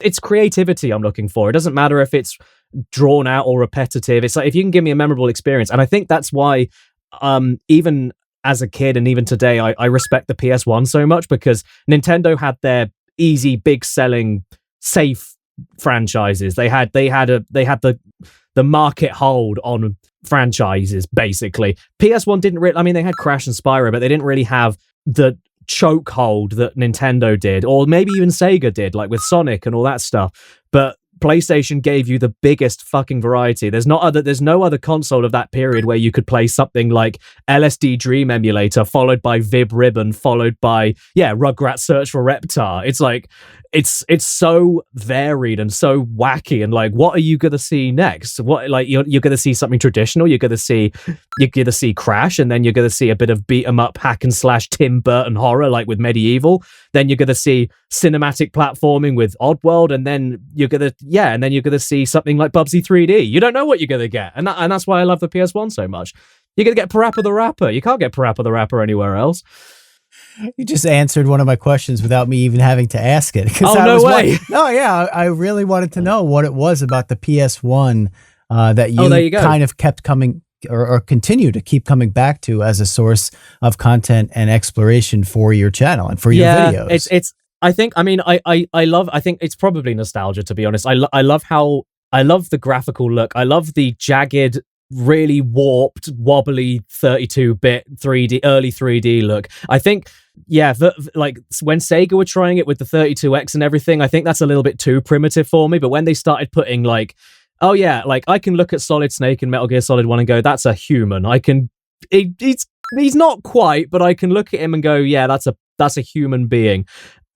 it's creativity I'm looking for. It doesn't matter if it's drawn out or repetitive. It's like if you can give me a memorable experience, and I think that's why even as a kid and even today I respect the PS1 so much, because Nintendo had their easy, big selling, safe franchises. They had the market hold on franchises, basically. PS1 didn't really, I mean, they had Crash and Spyro, but they didn't really have the chokehold that Nintendo did, or maybe even Sega did, like with Sonic and all that stuff. But PlayStation gave you the biggest fucking variety. There's no other console of that period where you could play something like LSD Dream Emulator, followed by Vib Ribbon, followed by Rugrats Search for Reptar. It's like it's so varied and so wacky, and like, what are you gonna see next? What, like, you're gonna see something traditional, you're gonna see Crash, and then you're gonna see a bit of beat 'em up hack and slash Tim Burton horror like with Medieval. Then you're gonna see cinematic platforming with Oddworld, and then you're gonna see something like Bubsy 3D. You don't know what you're gonna get, and that's why I love the PS1 so much. You're gonna get Parappa the Rapper. You can't get Parappa the Rapper anywhere else. You just answered one of my questions without me even having to ask it. Oh, no way. I really wanted to know what it was about the PS1 that you kind of kept coming or continue to keep coming back to as a source of content and exploration for your channel and for your videos. It's I think it's probably nostalgia, to be honest. I love the graphical look. I love the jagged, really warped, wobbly 32-bit 3D, early 3D look. I think, like when Sega were trying it with the 32X and everything, I think that's a little bit too primitive for me. But when they started putting like, like I can look at Solid Snake and Metal Gear Solid 1 and go, that's a human. He's not quite, but I can look at him and go, yeah, that's a human being.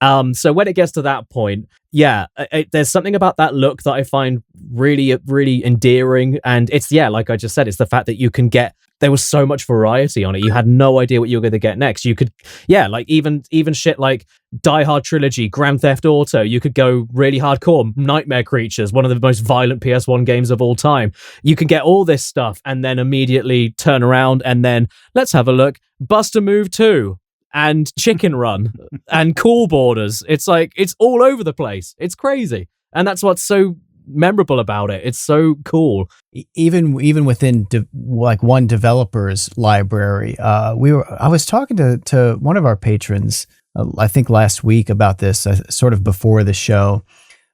So when it gets to that point, there's something about that look that I find really, really endearing. And it's, like I just said, it's the fact that there was so much variety on it. You had no idea what you were going to get next. You could, like even shit like Die Hard Trilogy, Grand Theft Auto, you could go really hardcore. Nightmare Creatures, one of the most violent PS1 games of all time. You can get all this stuff and then immediately turn around and then let's have a look. Bust a Move 2. And Chicken Run and Cool Borders. It's like, it's all over the place. It's crazy. And that's what's so memorable about it. It's so cool. Even within one developer's library, I was talking to one of our patrons, I think last week, about this, sort of before the show,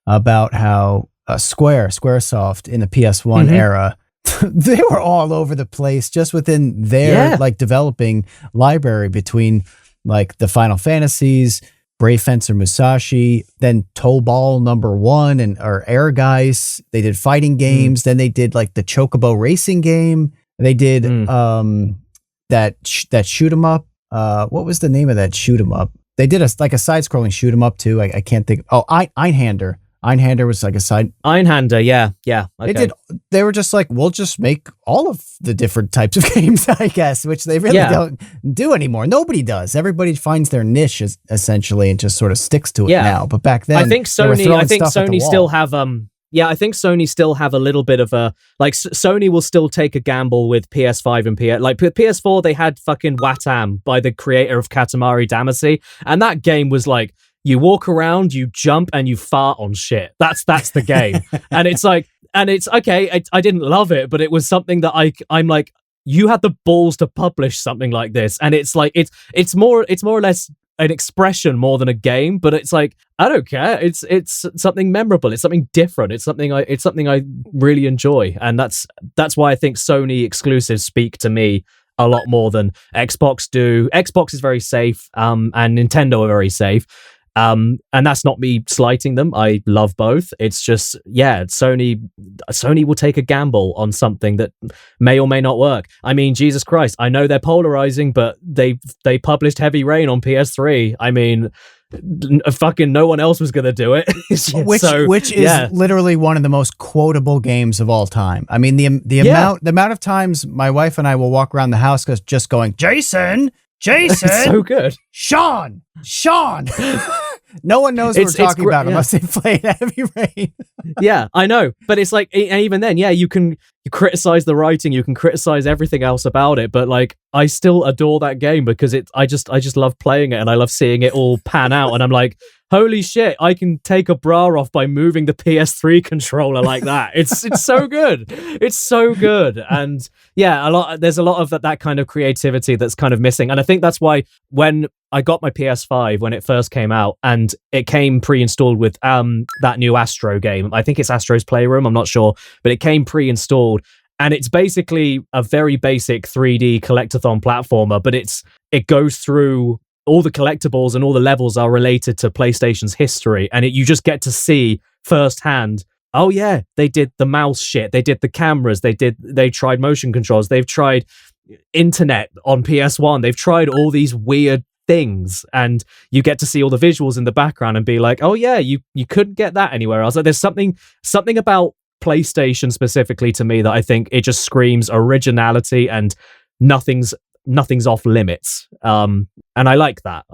about how Squaresoft in the PS1 era, they were all over the place just within their developing library, between like the Final Fantasies, Brave Fencer Musashi, then Tobal #1 or Air Guys. They did fighting games. Then they did like the Chocobo racing game. They did that shoot 'em up. What was the name of that shoot 'em up? They did a side-scrolling shoot 'em up too. I can't think. Oh, Einhander. Einhander was like a side. Einhander, yeah. Okay. They were just like, we'll just make all of the different types of games, I guess, which they really don't do anymore. Nobody does. Everybody finds their niche essentially and just sort of sticks to it now. But back then, I think Sony still have I think Sony still have a little bit of a, like, Sony will still take a gamble with PS5 and PS4. They had fucking Watam by the creator of Katamari Damacy, and that game was like, you walk around, you jump, and you fart on shit. That's the game. And it's like, and it's okay. I didn't love it, but it was something that I'm like, you had the balls to publish something like this, and it's like it's more or less an expression more than a game. But it's like, I don't care. It's something memorable. It's something different. It's something I really enjoy, and that's why I think Sony exclusives speak to me a lot more than Xbox do. Xbox is very safe, and Nintendo are very safe. And that's not me slighting them. I love both. It's just, Sony will take a gamble on something that may or may not work. I mean, Jesus Christ, I know they're polarizing, but they published Heavy Rain on PS3. I mean, fucking no one else was going to do it. which is literally one of the most quotable games of all time. I mean, the amount of times my wife and I will walk around the house just going, Jason, it's so good. Sean. No one knows what we're talking about unless they played Heavy Rain. Yeah, I know. But it's like, and even then, you can criticize the writing, you can criticize everything else about it, but like I still adore that game because I just love playing it, and I love seeing it all pan out, and I'm like, holy shit, I can take a bra off by moving the PS3 controller like that. It's so good. It's so good. And yeah, there's a lot of that kind of creativity that's kind of missing. And I think that's why when I got my PS5 when it first came out, and it came pre-installed with that new Astro game. I think it's Astro's Playroom, I'm not sure, but it came pre-installed. And it's basically a very basic 3D collectathon platformer, but it goes through all the collectibles, and all the levels are related to PlayStation's history. And you just get to see firsthand, oh yeah, they did the mouse shit, they did the cameras, they tried motion controls, they've tried internet on PS1, they've tried all these weird things, and you get to see all the visuals in the background and be like, oh yeah, you couldn't get that anywhere else. Like, there's something about PlayStation specifically to me that I think it just screams originality, and nothing's off limits. And I like that.